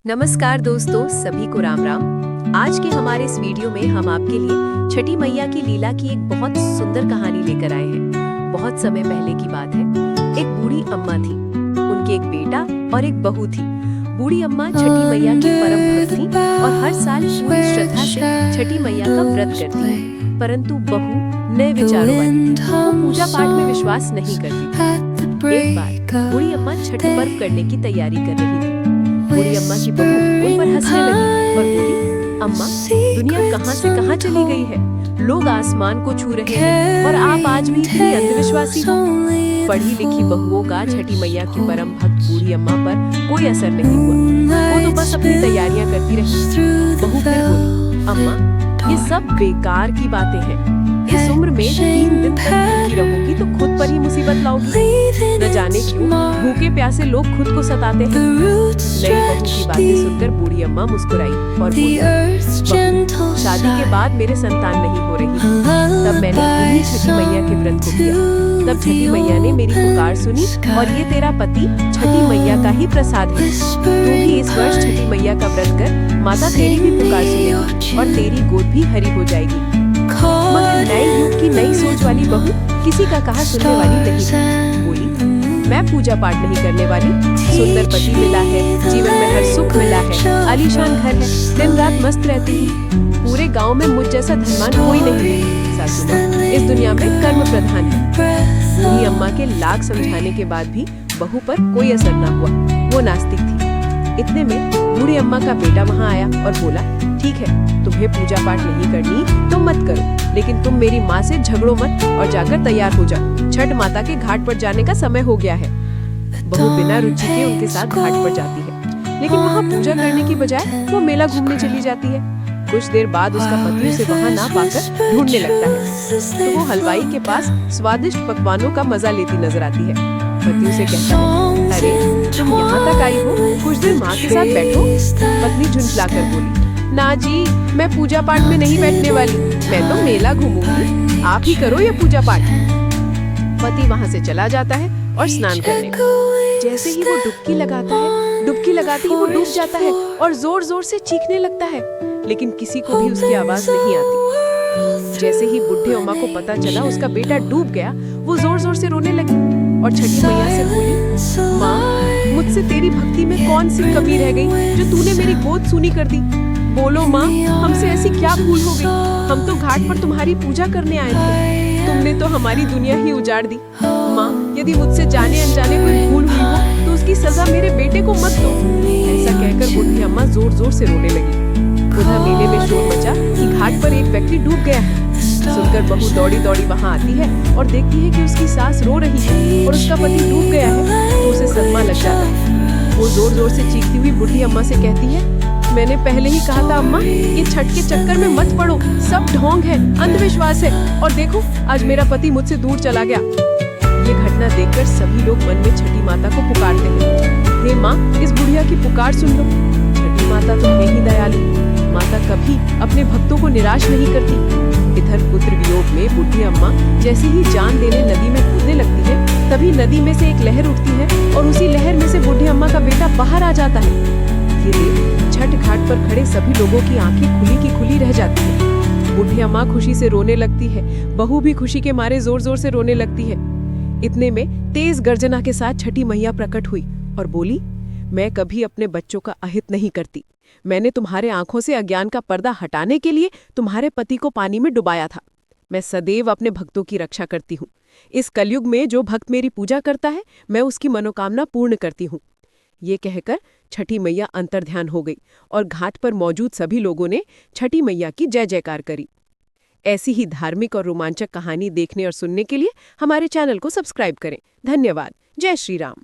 नमस्कार दोस्तों, सभी को राम राम। आज के हमारे इस वीडियो में हम आपके लिए छठी मैया की लीला की एक बहुत सुंदर कहानी लेकर आए हैं। बहुत समय पहले की बात है। एक बूढ़ी अम्मा थी, उनके एक बेटा और एक बहू थी। बूढ़ी अम्मा छठी मैया की परम भक्त थी और हर साल पूरी श्रद्धा से छठी मैया का व्रत करती। परंतु बहू नए विचारों वाली थी, वो पूजा पाठ में विश्वास नहीं करती। एक बार बूढ़ी अम्मा छठ पर्व करने की तैयारी कर रही थी। बूढ़ी अम्मा की बहू उन पर हंसने लगी और बोली, अम्मा, दुनिया कहाँ से कहाँ चली गई है। लोग आसमान को छू रहे हैं और आप आज भी इतनी अंधविश्वासी हो। पढ़ी लिखी बहुओं का छठी मैया की परम भक्त बूढ़ी अम्मा पर कोई असर नहीं हुआ। वो तो बस अपनी तैयारियां करती रही। बहू फिर बोली, अम्मा, ये सब बेकार की बातें हैं। इस उम्र में 3 दिन तक भूखी रहूंगी तो खुद पर ही मुसीबत लाओगी। न जाने क्यों भूखे प्यासे लोग खुद को सताते हैं। नई बहू की बातें सुनकर बूढ़ी अम्मा मुस्कुराई और बोली, बहू, शादी के बाद मेरे संतान नहीं हो रही। तब मैंने उन्हीं छठी मैया के व्रत को किया। तब छठी मैया ने मेरी पुकार सुनी और ये तेरा पति छठी मैया का ही प्रसाद है। तू भी इस वर्ष छठी मैया का व्रत कर, माता तेरी भी पुकार सुनेगी और तेरी गोद भी हरी हो जाएगी। मगर नए युग की नई सोच वाली बहू किसी का कहा सुनने वाली नहीं। बोली, मैं पूजा पाठ नहीं करने वाली। सुंदर पति मिला है, जीवन में हर सुख मिला है, आलीशान घर है, दिन रात मस्त रहती हूँ। पूरे गांव में मुझ जैसा धनवान कोई नहीं है। सासू माँ, इस दुनिया में कर्म प्रधान है। बूढ़ी अम्मा के लाख समझाने के बाद भी बहू पर कोई असर न हुआ। वो नास्तिक थी। इतने में बूढ़ी अम्मा का बेटा वहाँ आया और बोला, ठीक है, तुम्हें पूजा पाठ नहीं करनी तो मत करो, लेकिन तुम मेरी माँ से झगड़ो मत और जाकर तैयार हो जाओ। छठ माता के घाट पर जाने का समय हो गया है। बहू बिना रुचि के उनके साथ घाट पर जाती है, लेकिन वहाँ पूजा करने की बजाय वो मेला घूमने चली जाती है। कुछ देर बाद उसका पति उसे वहाँ ना पाकर ढूंढने लगता है, तो वो हलवाई के पास स्वादिष्ट पकवानों का मजा लेती नजर आती है। पति उसे कहता है, अरे तुम यहाँ तक आई हो, कुछ देर माँ के साथ बैठो। पत्नी झुंझलाकर बोली, ना जी, मैं पूजा पाठ में नहीं बैठने वाली, मैं तो मेला घूमूंगी। आप ही करो ये पूजा पाठ। पति वहाँ से चला जाता है और स्नान करने का। जैसे ही वो डुबकी लगाता है, डुबकी लगाते ही वो डूब जाता है और जोर जोर से चीखने लगता है, लेकिन किसी को भी उसकी आवाज नहीं आती। जैसे ही बुढ़े अम्मा को पता चला उसका बेटा डूब गया, वो जोर जोर से रोने लगी और छठी मैया से बोली, माँ, मुझसे तेरी भक्ति में कौन सी कमी रह गई जो तूने मेरी गोद सूनी कर दी। बोलो माँ, हमसे ऐसी क्या भूल हो गई। हम तो घाट पर तुम्हारी पूजा करने आए थे, तुमने तो हमारी दुनिया ही उजाड़ दी। माँ, यदि मुझसे जाने अनजाने कोई भूल हुई हो तो उसकी सजा मेरे बेटे को मत दो। ऐसा कहकर बूढ़ी अम्मा जोर जोर से रोने लगी। उधर मेले में शोर मचा कि घाट पर एक व्यक्ति डूब गया है। सुनकर बहू दौड़ी दौड़ी वहाँ आती है और देखती है कि उसकी सास रो रही है और उसका पति डूब गया है, तो उसे सदमा लग जाता है। वो जोर जोर से चीखती हुई बूढ़ी अम्मा से कहती है, मैंने पहले ही कहा था अम्मा, ये छठ के चक्कर में मत पड़ो, सब ढोंग है, अंधविश्वास है। और देखो, आज मेरा पति मुझसे दूर चला गया। ये घटना देखकर सभी लोग मन में छठी माता को पुकारते हैं, हे माँ, इस बुढ़िया की पुकार सुन लो। छठी माता तो है ही दयालु। माता कभी अपने भक्तों को निराश नहीं करती। इधर पुत्र वियोग में बूढ़ी अम्मा जैसे ही जान देने नदी में कूदने लगती है, तभी नदी में से एक लहर उठती है और उसी लहर में से बूढ़ी अम्मा का बेटा बाहर आ जाता है। ये देख छठ घाट पर खड़े सभी लोगों की आंखें खुली की खुली रह जाती है। बूढ़ी अम्मा खुशी से रोने लगती है, बहू भी खुशी के मारे जोर जोर से रोने लगती है। इतने में तेज गर्जना के साथ छठी मैया प्रकट हुई और बोली, मैं कभी अपने बच्चों का अहित नहीं करती। मैंने तुम्हारे आंखों से अज्ञान का पर्दा हटाने के लिए तुम्हारे पति को पानी में डुबाया था। मैं सदैव अपने भक्तों की रक्षा करती हूँ। इस कलयुग में जो भक्त मेरी पूजा करता है, मैं उसकी मनोकामना पूर्ण करती हूँ। ये कहकर छठी मैया अंतर्ध्यान हो गई और घाट पर मौजूद सभी लोगों ने छठी मैया की जय जयकार करी। ऐसी ही धार्मिक और रोमांचक कहानी देखने और सुनने के लिए हमारे चैनल को सब्सक्राइब करें। धन्यवाद। जय श्री राम।